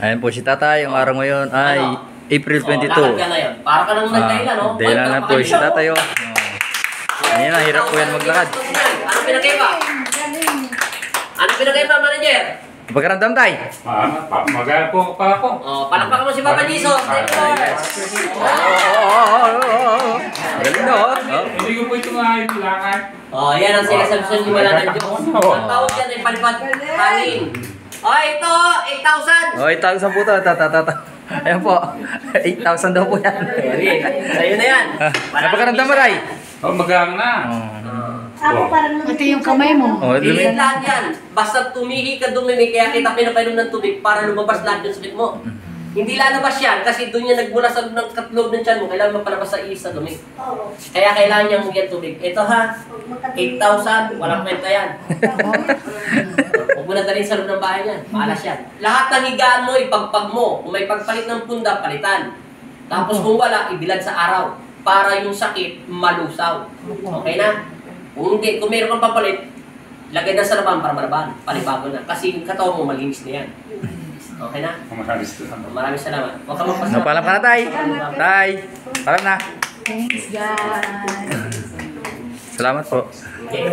Ayan po si tatay. Ang araw ngayon ay April 22. Lakad ka na yun. Para ka nang nagdahilan, no? Dahilan na po si tatay. Ayan na, hirap po yan maglakad. Ano pinagkaiba? Ano pinagkaiba, manager? Pagkaramdam tay? Magaya po pa ako. Palakpakan mo si Papa Jesus. Thank you, Lord. Galing na Hindi ko po ito maipilakad. Yan ang sinasabi ni wala ng Diyos. Ang tawag yan ay palipad hangin. Ito, 8,000. 8,000 po ito. Ayan po. 8,000 daw po yan. Sa'yo na yan. Napakaramdam mo tay? Magang na. Ako parang Ito yung kamay mo. Ilit lahat yan. Basta tumihi ka dumimi, kaya kita pinapainom ng tubig para lumabas lahat yung sakit mo. Hindi lalabas yan kasi doon yan nagmula sa katloob ng tiyan mo. Kailangan mapalabas sa isa dumi. Kaya kailangan niyang mugyan tubig. Ito ha, 8,000, walang kwenta yan. Huwag mo na dalhin sa loob ng bahay niyan. Maalas yan. Lahat ng higaan mo, ipagpag mo. Kung may pagpalit ng punda, palitan. Tapos kung wala, ibilad sa araw. Para yung sakit malusaw. Okay na? Kung hindi, kung meron kang papalit, lagay na sa laban para malaban. Palibago na. Kasi yung katawan mo, malinis na yan. Okay na? Maraming salamat. Huwag ka magpasalamat. Napalam ka na tay. Tay. Palam na. Thanks, guys. Salamat po. Okay.